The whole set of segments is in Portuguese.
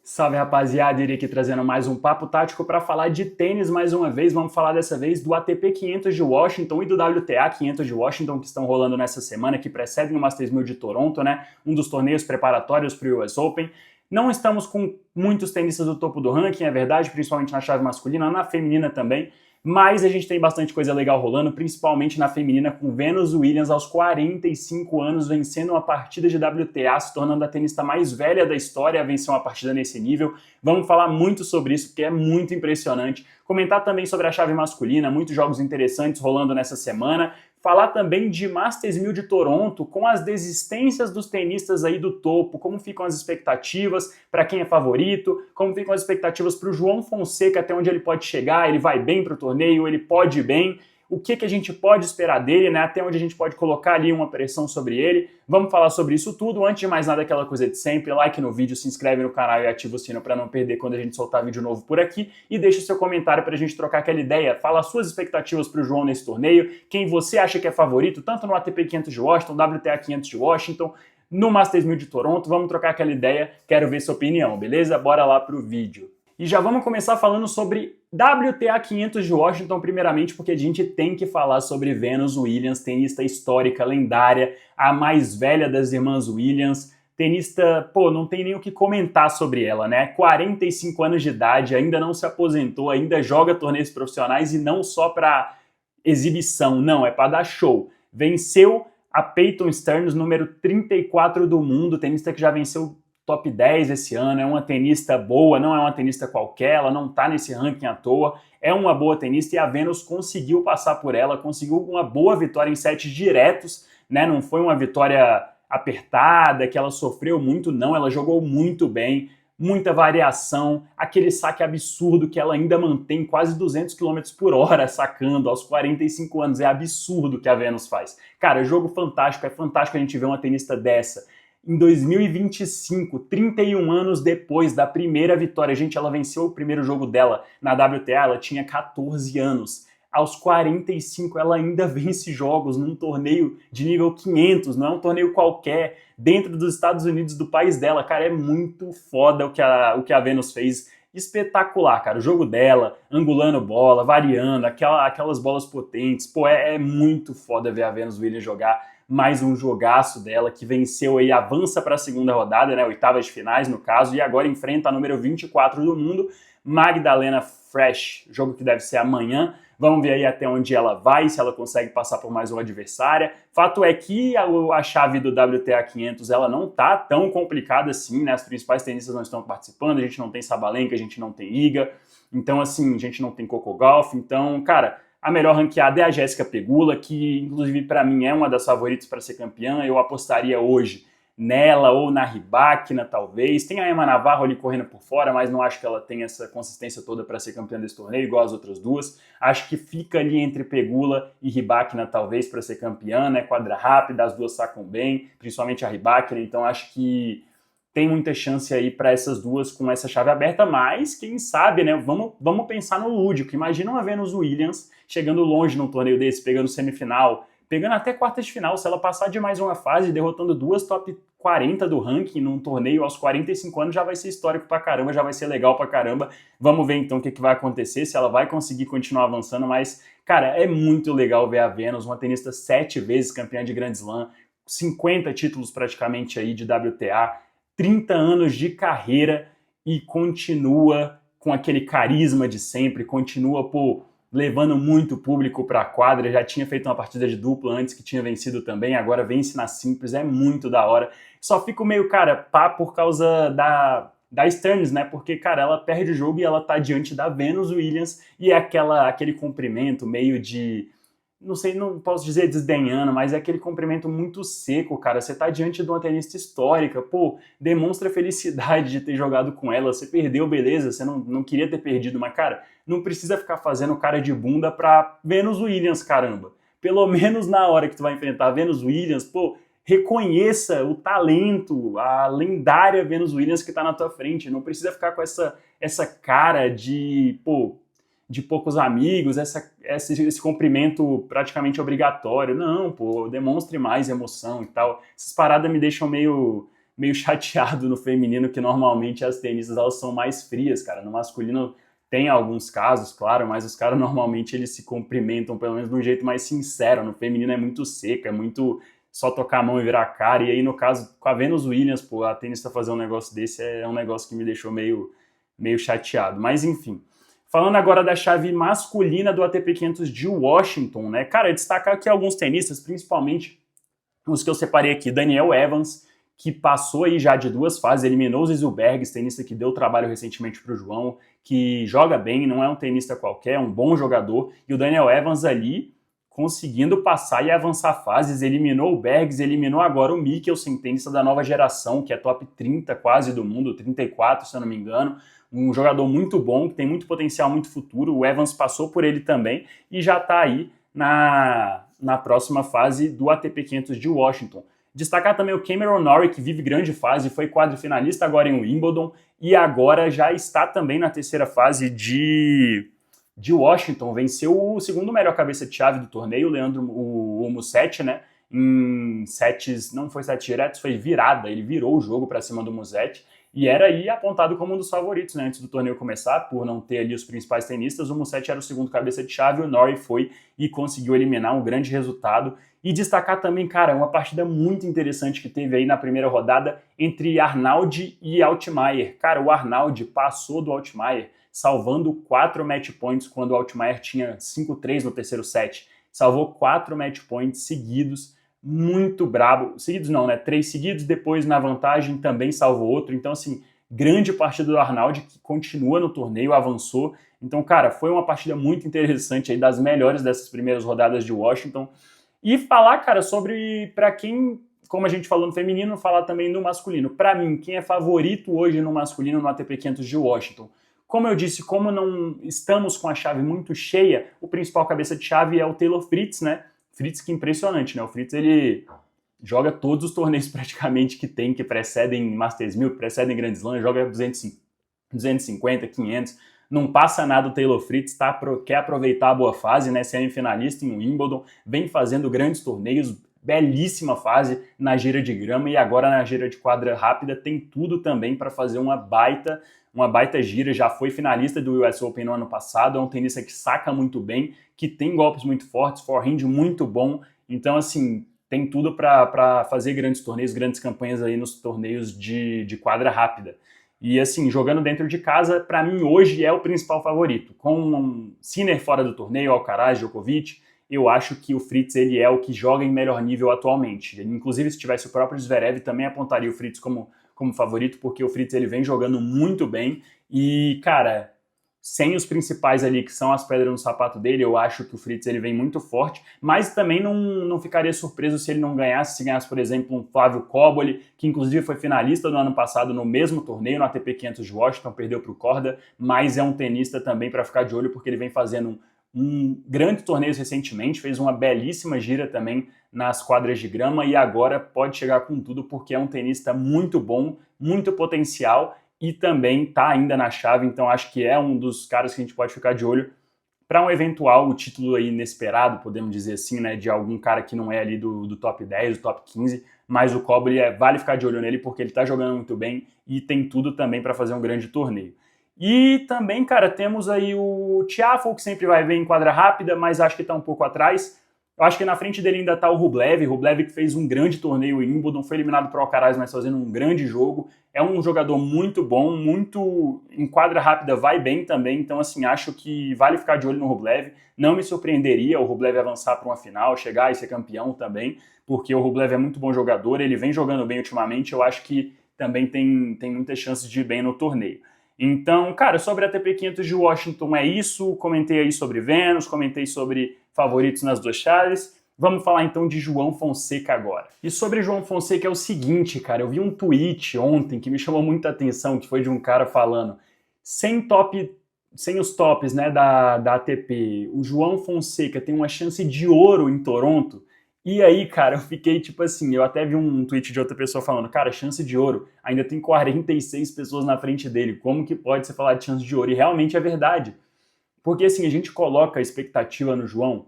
Salve, rapaziada, irei aqui trazendo mais um papo tático para falar de tênis mais uma vez. Vamos falar dessa vez do ATP 500 de Washington e do WTA 500 de Washington que estão rolando nessa semana, que precedem o Masters 1000 de Toronto, né? Um dos torneios preparatórios para o US Open. Não estamos com muitos tenistas do topo do ranking, é verdade, principalmente na chave masculina, na feminina também. Mas a gente tem bastante coisa legal rolando, principalmente na feminina, com Venus Williams aos 45 anos vencendo uma partida de WTA, se tornando a tenista mais velha da história a vencer uma partida nesse nível. Vamos falar muito sobre isso, porque é muito impressionante. Comentar também sobre a chave masculina, muitos jogos interessantes rolando nessa semana. Falar também de Masters 1000 de Toronto, com as desistências dos tenistas aí do topo, como ficam as expectativas para quem é favorito, como ficam as expectativas para o João Fonseca, até onde ele pode chegar, ele vai bem para o torneio, ele pode ir bem, o que a gente pode esperar dele, né? Até onde a gente pode colocar ali uma pressão sobre ele. Vamos falar sobre isso tudo. Antes de mais nada, aquela coisa de sempre, like no vídeo, se inscreve no canal e ativa o sino para não perder quando a gente soltar vídeo novo por aqui. E deixa o seu comentário para a gente trocar aquela ideia. Fala as suas expectativas para o João nesse torneio, quem você acha que é favorito, tanto no ATP 500 de Washington, WTA 500 de Washington, no Masters 1000 de Toronto. Vamos trocar aquela ideia, quero ver sua opinião, beleza? Bora lá pro vídeo. E já vamos começar falando sobre WTA 500 de Washington, primeiramente, porque a gente tem que falar sobre Venus Williams, tenista histórica, lendária, a mais velha das irmãs Williams, tenista, pô, não tem nem o que comentar sobre ela, né? 45 anos de idade, ainda não se aposentou, ainda joga torneios profissionais e não só para exibição, não, é para dar show. Venceu a Peyton Stearns, número 34 do mundo, tenista que já venceu top 10 esse ano, é uma tenista boa, não é uma tenista qualquer, ela não tá nesse ranking à toa, é uma boa tenista e a Venus conseguiu passar por ela, conseguiu uma boa vitória em sets diretos, né? Não foi uma vitória apertada, que ela sofreu muito, não, ela jogou muito bem, muita variação, aquele saque absurdo que ela ainda mantém quase 200 km por hora sacando aos 45 anos, é absurdo que a Venus faz. Cara, jogo fantástico, é fantástico a gente ver uma tenista dessa. Em 2025, 31 anos depois da primeira vitória, gente, ela venceu o primeiro jogo dela na WTA, ela tinha 14 anos. Aos 45, ela ainda vence jogos num torneio de nível 500, não é um torneio qualquer, dentro dos Estados Unidos, do país dela. Cara, é muito foda o que a Venus fez. Espetacular, cara. O jogo dela, angulando bola, variando, aquelas bolas potentes. Pô, é muito foda ver a Venus Williams jogar. Mais um jogaço dela, que venceu aí, avança para a segunda rodada, né, oitavas de finais no caso, e agora enfrenta a número 24 do mundo, Magdalena Fresh, jogo que deve ser amanhã. Vamos ver aí até onde ela vai, se ela consegue passar por mais uma adversária. Fato é que a chave do WTA 500 ela não tá tão complicada assim, né? As principais tenistas não estão participando, a gente não tem Sabalenka, a gente não tem Iga, então assim, a gente não tem Coco Gauff, então, cara, a melhor ranqueada é a Jéssica Pegula, que inclusive para mim é uma das favoritas para ser campeã. Eu apostaria hoje nela ou na Rybakina, talvez. Tem a Emma Navarro ali correndo por fora, mas não acho que ela tenha essa consistência toda para ser campeã desse torneio, igual as outras duas. Acho que fica ali entre Pegula e Rybakina, talvez, para ser campeã, né? Quadra rápida, as duas sacam bem, principalmente a Rybakina, então acho que tem muita chance aí para essas duas com essa chave aberta, mas quem sabe, né? Vamos pensar no lúdico. Imagina uma Venus Williams chegando longe num torneio desse, pegando semifinal, pegando até quartas de final, se ela passar de mais uma fase, derrotando duas top 40 do ranking num torneio aos 45 anos, já vai ser histórico pra caramba, já vai ser legal pra caramba. Vamos ver então o que vai acontecer, se ela vai conseguir continuar avançando, mas, cara, é muito legal ver a Venus, uma tenista 7 vezes campeã de Grand Slam, 50 títulos praticamente aí de WTA, 30 anos de carreira e continua com aquele carisma de sempre, continua, pô, levando muito público para a quadra, já tinha feito uma partida de dupla antes que tinha vencido também, agora vence na simples, é muito da hora. Só fico meio, cara, pá, por causa da Stearns, né? Porque, cara, ela perde o jogo e ela tá diante da Venus Williams e é aquele cumprimento meio de, não sei, não posso dizer desdenhando, mas é aquele cumprimento muito seco, cara. Você tá diante de uma tenista histórica, pô, demonstra felicidade de ter jogado com ela. Você perdeu, beleza, você não queria ter perdido, mas, cara, não precisa ficar fazendo cara de bunda pra Venus Williams, caramba. Pelo menos na hora que tu vai enfrentar a Venus Williams, pô, reconheça o talento, a lendária Venus Williams que tá na tua frente. Não precisa ficar com essa cara de, pô, de poucos amigos, esse cumprimento praticamente obrigatório. Não, pô, demonstre mais emoção e tal. Essas paradas me deixam meio chateado no feminino, que normalmente as tenistas elas são mais frias, cara. No masculino tem alguns casos, claro, mas os caras normalmente eles se cumprimentam pelo menos de um jeito mais sincero. No feminino é muito seco, é muito só tocar a mão e virar a cara. E aí, no caso, com a Venus Williams, pô, a tenista fazer um negócio desse é um negócio que me deixou meio chateado. Mas enfim. Falando agora da chave masculina do ATP 500 de Washington, né? Cara, destacar aqui alguns tenistas, principalmente os que eu separei aqui. Daniel Evans, que passou aí já de 2 fases, eliminou o Zizou-Bergs, tenista que deu trabalho recentemente para o João, que joga bem, não é um tenista qualquer, é um bom jogador. E o Daniel Evans ali conseguindo passar e avançar fases, eliminou o Bergs, eliminou agora o Mikkelsen, tenista da nova geração, que é top 30 quase do mundo, 34 se eu não me engano, um jogador muito bom, que tem muito potencial, muito futuro. O Evans passou por ele também e já está aí na próxima fase do ATP 500 de Washington. Destacar também o Cameron Norrie, que vive grande fase, foi quadrifinalista agora em Wimbledon e agora já está também na terceira fase de Washington. Venceu o segundo melhor cabeça de chave do torneio, o Musetti, né? Em sets, não foi sete diretos, foi virada. Ele virou o jogo para cima do Musetti e era aí apontado como um dos favoritos, né? Antes do torneio começar, por não ter ali os principais tenistas, o Musetti era o segundo cabeça de chave, o Norrie foi e conseguiu eliminar um grande resultado. E destacar também, cara, uma partida muito interessante que teve aí na primeira rodada entre Arnaud e Altmaier. Cara, o Arnaud passou do Altmaier, salvando 4 match points quando o Altmaier tinha 5-3 no terceiro set. Salvou 4 match points seguidos, muito brabo. Seguidos não, né? 3 seguidos, depois na vantagem também salvou outro. Então, assim, grande partida do Arnaud, que continua no torneio, avançou. Então, cara, foi uma partida muito interessante aí, das melhores dessas primeiras rodadas de Washington. E falar, cara, sobre para quem, como a gente falou no feminino, falar também no masculino. Para mim, quem é favorito hoje no masculino no ATP 500 de Washington? Como eu disse, como não estamos com a chave muito cheia, o principal cabeça de chave é o Taylor Fritz, né? Fritz, que impressionante, né? O Fritz, ele joga todos os torneios praticamente que tem, que precedem Masters 1000, que precedem Grand Slam, joga 250, 500, não passa nada o Taylor Fritz, quer aproveitar a boa fase, né? Semifinalista em Wimbledon, vem fazendo grandes torneios, belíssima fase na gira de grama e agora na gira de quadra rápida tem tudo também para fazer uma baita gira. Já foi finalista do US Open no ano passado, é um tenista que saca muito bem, que tem golpes muito fortes, forehand muito bom, então assim, tem tudo para fazer grandes torneios, grandes campanhas aí nos torneios de quadra rápida. E assim, jogando dentro de casa, para mim hoje é o principal favorito. Com um Sinner fora do torneio, Alcaraz, Djokovic, eu acho que o Fritz ele é o que joga em melhor nível atualmente. Inclusive, se tivesse o próprio Zverev, também apontaria o Fritz como favorito, porque o Fritz ele vem jogando muito bem. E, cara, sem os principais ali, que são as pedras no sapato dele, eu acho que o Fritz ele vem muito forte, mas também não ficaria surpreso se ele não ganhasse, se ganhasse, por exemplo, um Flávio Koboli, que inclusive foi finalista no ano passado no mesmo torneio, no ATP 500 de Washington, perdeu para o Korda, mas é um tenista também para ficar de olho, porque ele vem fazendo um grande torneio recentemente, fez uma belíssima gira também nas quadras de grama e agora pode chegar com tudo, porque é um tenista muito bom, muito potencial, e também está ainda na chave, então acho que é um dos caras que a gente pode ficar de olho para um eventual título aí inesperado, podemos dizer assim, né, de algum cara que não é ali do top 10, do top 15, mas o Koboli vale ficar de olho nele porque ele está jogando muito bem e tem tudo também para fazer um grande torneio. E também, cara, temos aí o Tiafoe, que sempre vai ver em quadra rápida, mas acho que está um pouco atrás. Eu acho que na frente dele ainda está o Rublev que fez um grande torneio em Wimbledon, foi eliminado para o Alcaraz, mas fazendo um grande jogo. É um jogador muito bom, muito em quadra rápida, vai bem também, então assim, acho que vale ficar de olho no Rublev. Não me surpreenderia o Rublev avançar para uma final, chegar e ser campeão também, porque o Rublev é muito bom jogador, ele vem jogando bem ultimamente, eu acho que também tem muitas chances de ir bem no torneio. Então, cara, sobre a ATP 500 de Washington é isso, comentei aí sobre Venus, comentei sobre favoritos nas duas chaves. Vamos falar então de João Fonseca agora. E sobre João Fonseca é o seguinte, cara, eu vi um tweet ontem que me chamou muita atenção, que foi de um cara falando, sem os tops, né, da ATP, o João Fonseca tem uma chance de ouro em Toronto. E aí, cara, eu fiquei tipo assim, eu até vi um tweet de outra pessoa falando, cara, chance de ouro, ainda tem 46 pessoas na frente dele, como que pode você falar de chance de ouro? E realmente é verdade, porque assim, a gente coloca a expectativa no João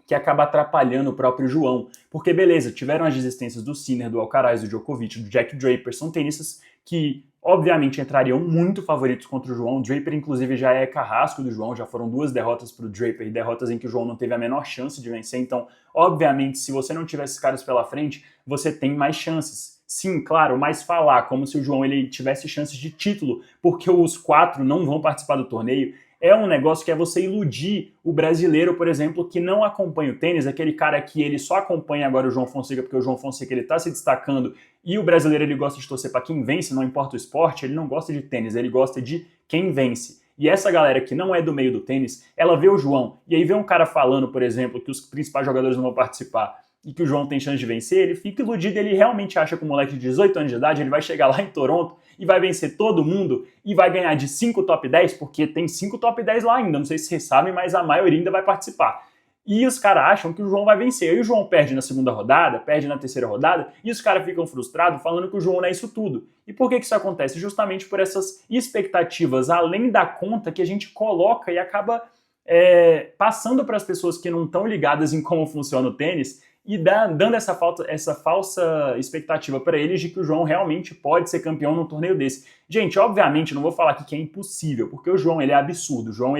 que acaba atrapalhando o próprio João. Porque, beleza, tiveram as desistências do Sinner, do Alcaraz, do Djokovic, do Jack Draper, são tenistas que, obviamente, entrariam muito favoritos contra o João. O Draper, inclusive, já é carrasco do João, já foram 2 derrotas para o Draper, e derrotas em que o João não teve a menor chance de vencer. Então, obviamente, se você não tiver esses caras pela frente, você tem mais chances. Sim, claro, mas falar como se o João ele tivesse chances de título, porque os 4 não vão participar do torneio, é um negócio que é você iludir o brasileiro, por exemplo, que não acompanha o tênis, aquele cara que ele só acompanha agora o João Fonseca porque o João Fonseca ele tá se destacando e o brasileiro ele gosta de torcer para quem vence, não importa o esporte, ele não gosta de tênis, ele gosta de quem vence. E essa galera que não é do meio do tênis, ela vê o João e aí vê um cara falando, por exemplo, que os principais jogadores não vão participar e que o João tem chance de vencer, ele fica iludido, ele realmente acha que o moleque de 18 anos de idade ele vai chegar lá em Toronto e vai vencer todo mundo e vai ganhar de 5 top 10, porque tem 5 top 10 lá ainda, não sei se vocês sabem, mas a maioria ainda vai participar. E os caras acham que o João vai vencer. Aí o João perde na segunda rodada, perde na terceira rodada, e os caras ficam frustrados falando que o João não é isso tudo. E por que isso acontece? Justamente por essas expectativas além da conta que a gente coloca e acaba passando para as pessoas que não estão ligadas em como funciona o tênis, e dando essa falsa expectativa para eles de que o João realmente pode ser campeão num torneio desse. Gente, obviamente, não vou falar aqui que é impossível, porque o João ele é absurdo. O João,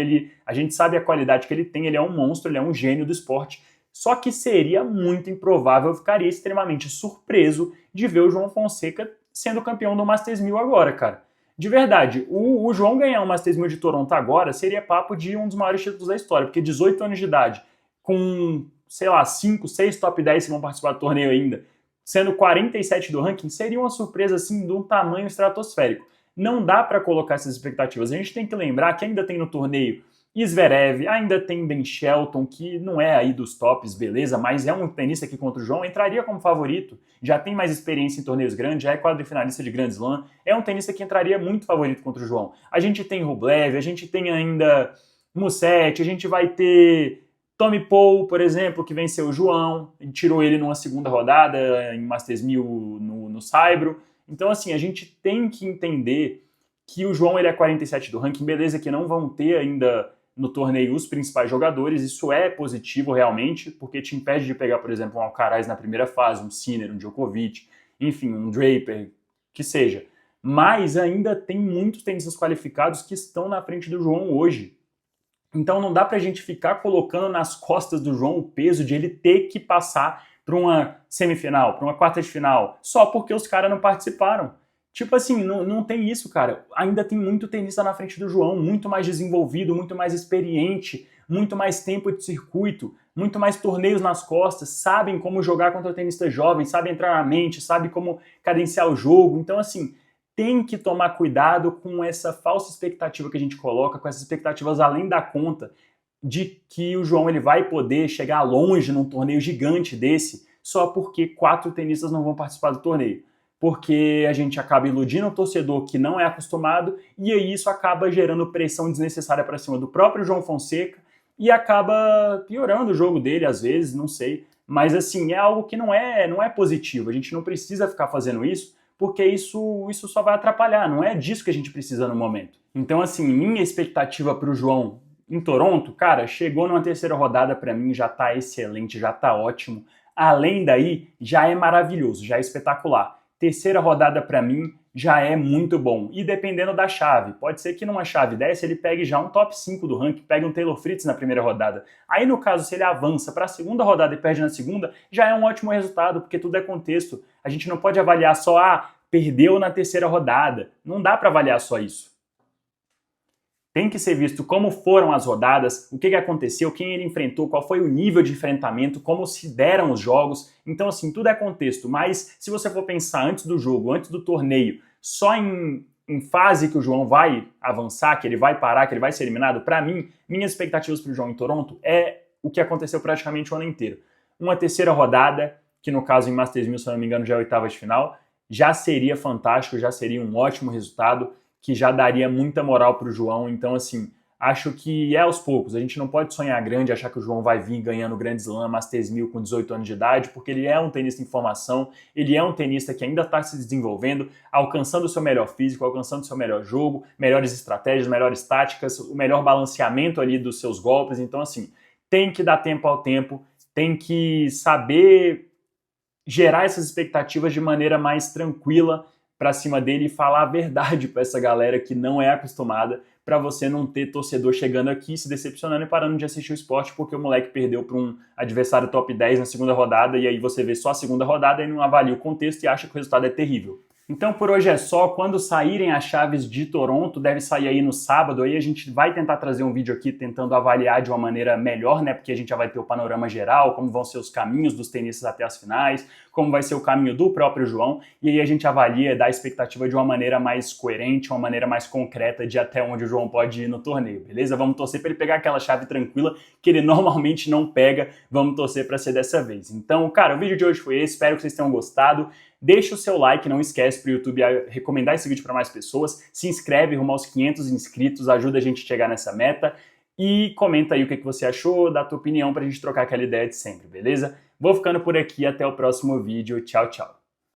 a gente sabe a qualidade que ele tem, ele é um monstro, ele é um gênio do esporte. Só que seria muito improvável, eu ficaria extremamente surpreso de ver o João Fonseca sendo campeão do Masters 1000 agora, cara. De verdade, o João ganhar o Masters 1000 de Toronto agora seria papo de um dos maiores títulos da história, porque 18 anos de idade, com sei lá, 5, 6 top 10 que vão participar do torneio ainda, sendo 47 do ranking, seria uma surpresa assim de um tamanho estratosférico. Não dá para colocar essas expectativas. A gente tem que lembrar que ainda tem no torneio Zverev, ainda tem Ben Shelton, que não é aí dos tops, beleza, mas é um tenista que contra o João entraria como favorito, já tem mais experiência em torneios grandes, já é quadrifinalista de Grand Slam, é um tenista que entraria muito favorito contra o João. A gente tem Rublev, a gente tem ainda Musetti, a gente vai ter Tommy Paul, por exemplo, que venceu o João, e tirou ele numa segunda rodada em Masters 1000 no Saibro. Então, assim, a gente tem que entender que o João ele é 47 do ranking, beleza que não vão ter ainda no torneio os principais jogadores, isso é positivo realmente, porque te impede de pegar, por exemplo, um Alcaraz na primeira fase, um Sinner, um Djokovic, enfim, um Draper, que seja. Mas ainda tem muitos tenistas qualificados que estão na frente do João hoje. Então não dá pra gente ficar colocando nas costas do João o peso de ele ter que passar para uma semifinal, para uma quarta de final, só porque os caras não participaram. Tipo assim, não tem isso, cara. Ainda tem muito tenista na frente do João, muito mais desenvolvido, muito mais experiente, muito mais tempo de circuito, muito mais torneios nas costas, sabem como jogar contra tenista jovem, sabem entrar na mente, sabem como cadenciar o jogo. Então, assim, tem que tomar cuidado com essa falsa expectativa que a gente coloca, com essas expectativas além da conta, de que o João ele vai poder chegar longe num torneio gigante desse, só porque 4 tenistas não vão participar do torneio. Porque a gente acaba iludindo o torcedor que não é acostumado, e aí isso acaba gerando pressão desnecessária para cima do próprio João Fonseca, e acaba piorando o jogo dele, às vezes, não sei. Mas assim, é algo que não é positivo, a gente não precisa ficar fazendo isso, porque isso só vai atrapalhar, não é disso que a gente precisa no momento. Então, assim, minha expectativa para o João em Toronto, cara, chegou numa terceira rodada para mim, já tá excelente, já tá ótimo. Além daí, já é maravilhoso, já é espetacular. Terceira rodada para mim já é muito bom. E dependendo da chave, pode ser que numa chave dessa ele pegue já um top 5 do ranking, pegue um Taylor Fritz na primeira rodada. Aí no caso, se ele avança para a segunda rodada e perde na segunda, já é um ótimo resultado, porque tudo é contexto. A gente não pode avaliar só, perdeu na terceira rodada. Não dá para avaliar só isso. Tem que ser visto como foram as rodadas, o que aconteceu, quem ele enfrentou, qual foi o nível de enfrentamento, como se deram os jogos. Então, assim, tudo é contexto. Mas se você for pensar antes do jogo, antes do torneio, só em fase que o João vai avançar, que ele vai parar, que ele vai ser eliminado, para mim, minhas expectativas para o João em Toronto é o que aconteceu praticamente o ano inteiro. Uma terceira rodada, que no caso em Masters 1000, se não me engano, já é a oitava de final, já seria fantástico, já seria um ótimo resultado, que já daria muita moral para o João. Então, assim, acho que é aos poucos. A gente não pode sonhar grande, achar que o João vai vir ganhando o Grand Slam, Masters 1000 com 18 anos de idade, porque ele é um tenista em formação, ele é um tenista que ainda está se desenvolvendo, alcançando o seu melhor físico, alcançando o seu melhor jogo, melhores estratégias, melhores táticas, o melhor balanceamento ali dos seus golpes. Então, assim, tem que dar tempo ao tempo, tem que saber gerar essas expectativas de maneira mais tranquila para cima dele e falar a verdade para essa galera que não é acostumada, para você não ter torcedor chegando aqui, se decepcionando e parando de assistir o esporte porque o moleque perdeu para um adversário top 10 na segunda rodada e aí você vê só a segunda rodada e não avalia o contexto e acha que o resultado é terrível. Então por hoje é só. Quando saírem as chaves de Toronto, deve sair aí no sábado, aí a gente vai tentar trazer um vídeo aqui tentando avaliar de uma maneira melhor, né, porque a gente já vai ter o panorama geral, como vão ser os caminhos dos tenistas até as finais, como vai ser o caminho do próprio João, e aí a gente avalia, dá a expectativa de uma maneira mais coerente, uma maneira mais concreta de até onde o João pode ir no torneio, beleza? Vamos torcer para ele pegar aquela chave tranquila que ele normalmente não pega, vamos torcer para ser dessa vez. Então, cara, o vídeo de hoje foi esse, espero que vocês tenham gostado. Deixa o seu like, não esquece para o YouTube recomendar esse vídeo para mais pessoas. Se inscreve, rumo aos 500 inscritos, ajuda a gente a chegar nessa meta. E comenta aí o que você achou, dá a tua opinião para a gente trocar aquela ideia de sempre, beleza? Vou ficando por aqui, até o próximo vídeo. Tchau, tchau.